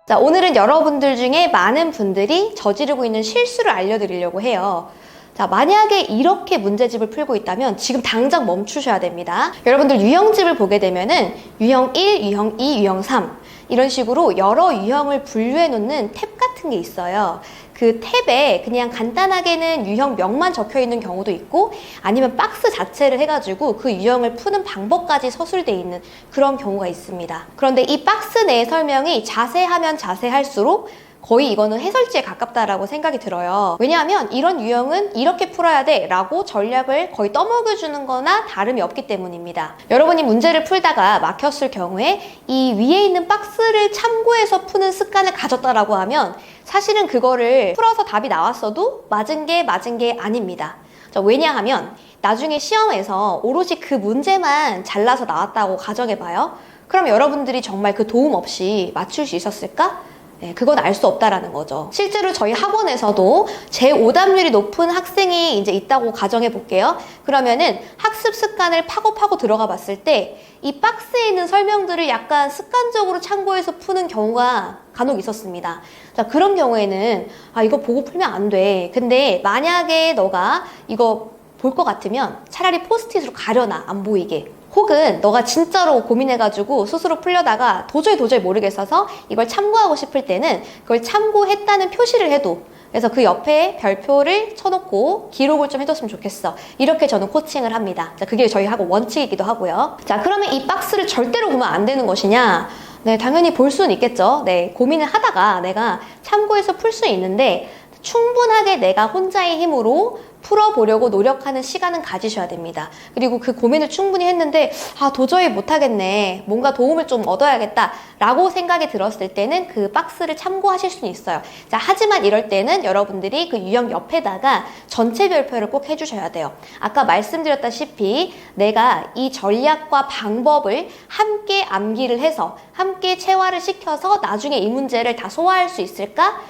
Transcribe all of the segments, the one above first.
자, 오늘은 여러분들 중에 많은 분들이 저지르고 있는 실수를 알려드리려고 해요. 자, 만약에 이렇게 문제집을 풀고 있다면 지금 당장 멈추셔야 됩니다. 여러분들 유형집을 보게 되면은 유형 1, 유형 2, 유형 3 이런 식으로 여러 유형을 분류해 놓는 탭 같은 게 있어요. 그 탭에 그냥 간단하게는 유형명만 적혀 있는 경우도 있고 아니면 박스 자체를 해가지고 그 유형을 푸는 방법까지 서술되어 있는 그런 경우가 있습니다. 그런데 이 박스 내 설명이 자세하면 자세할수록 거의 이거는 해설지에 가깝다라고 생각이 들어요. 왜냐하면 이런 유형은 이렇게 풀어야 돼 라고 전략을 거의 떠먹여주는 거나 다름이 없기 때문입니다. 여러분이 문제를 풀다가 막혔을 경우에 이 위에 있는 박스를 참고해서 푸는 습관을 가졌다라고 하면 사실은 그거를 풀어서 답이 나왔어도 맞은 게 아닙니다. 왜냐하면 나중에 시험에서 오로지 그 문제만 잘라서 나왔다고 가정해봐요. 그럼 여러분들이 정말 그 도움 없이 맞출 수 있었을까? 네, 그건 알 수 없다라는 거죠. 실제로 저희 학원에서도 제 오답률이 높은 학생이 이제 있다고 가정해 볼게요. 그러면은 학습 습관을 파고 들어가 봤을 때 이 박스에 있는 설명들을 약간 습관적으로 참고해서 푸는 경우가 간혹 있었습니다. 자, 그런 경우에는 이거 보고 풀면 안 돼. 근데 만약에 너가 이거 볼 것 같으면 차라리 포스트잇으로 가려놔, 안 보이게. 혹은 너가 진짜로 고민해가지고 스스로 풀려다가 도저히 모르겠어서 이걸 참고하고 싶을 때는 그걸 참고했다는 표시를 해도, 그래서 그 옆에 별표를 쳐놓고 기록을 좀 해줬으면 좋겠어. 이렇게 저는 코칭을 합니다. 자, 그게 저희 학원 원칙이기도 하고요. 자, 그러면 이 박스를 절대로 보면 안 되는 것이냐? 네, 당연히 볼 수는 있겠죠. 네, 고민을 하다가 내가 참고해서 풀 수 있는데 충분하게 내가 혼자의 힘으로 풀어보려고 노력하는 시간은 가지셔야 됩니다. 그리고 그 고민을 충분히 했는데 도저히 못하겠네, 뭔가 도움을 좀 얻어야겠다 라고 생각이 들었을 때는 그 박스를 참고하실 수는 있어요. 자, 하지만 이럴 때는 여러분들이 그 유형 옆에다가 전체 별표를 꼭 해주셔야 돼요. 아까 말씀드렸다시피 내가 이 전략과 방법을 함께 암기를 해서 함께 체화를 시켜서 나중에 이 문제를 다 소화할 수 있을까?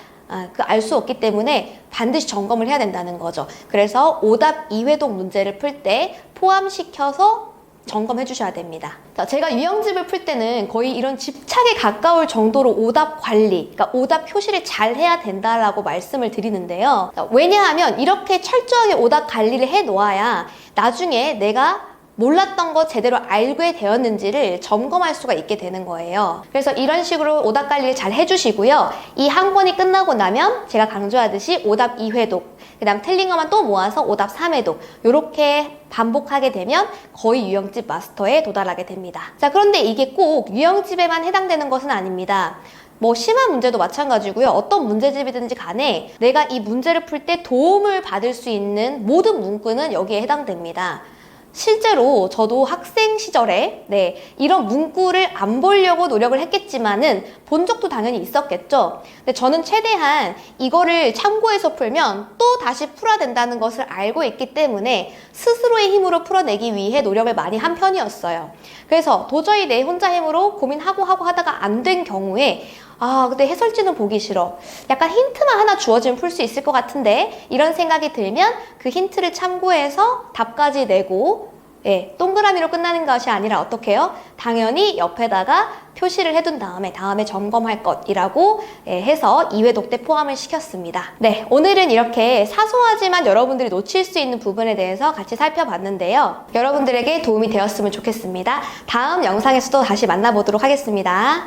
알 수 없기 때문에 반드시 점검을 해야 된다는 거죠. 그래서 오답 2회독 문제를 풀 때 포함시켜서 점검해 주셔야 됩니다. 자, 제가 유형집을 풀 때는 거의 이런 집착에 가까울 정도로 오답 관리, 그러니까 오답 표시를 잘 해야 된다라고 말씀을 드리는데요. 자, 왜냐하면 이렇게 철저하게 오답 관리를 해 놓아야 나중에 내가 몰랐던 거 제대로 알게 되었는지를 점검할 수가 있게 되는 거예요. 그래서 이런 식으로 오답 관리를 잘 해주시고요. 이 한 번이 끝나고 나면 제가 강조하듯이 오답 2회독, 그 다음 틀린 것만 또 모아서 오답 3회독, 이렇게 반복하게 되면 거의 유형집 마스터에 도달하게 됩니다. 자, 그런데 이게 꼭 유형집에만 해당되는 것은 아닙니다. 심한 문제도 마찬가지고요. 어떤 문제집이든지 간에 내가 이 문제를 풀 때 도움을 받을 수 있는 모든 문구는 여기에 해당됩니다. 실제로 저도 학생 시절에 이런 문구를 안 보려고 노력을 했겠지만은 본 적도 당연히 있었겠죠. 근데 저는 최대한 이거를 참고해서 풀면 또 다시 풀어야 된다는 것을 알고 있기 때문에 스스로의 힘으로 풀어내기 위해 노력을 많이 한 편이었어요. 그래서 도저히 내 혼자 힘으로 고민하고 하다가 안 된 경우에 근데 해설지는 보기 싫어, 약간 힌트만 하나 주어지면 풀 수 있을 것 같은데, 이런 생각이 들면 그 힌트를 참고해서 답까지 내고, 동그라미로 끝나는 것이 아니라 어떻게 해요? 당연히 옆에다가 표시를 해둔 다음에 점검할 것이라고 해서 2회독 때 포함을 시켰습니다. 네, 오늘은 이렇게 사소하지만 여러분들이 놓칠 수 있는 부분에 대해서 같이 살펴봤는데요. 여러분들에게 도움이 되었으면 좋겠습니다. 다음 영상에서도 다시 만나보도록 하겠습니다.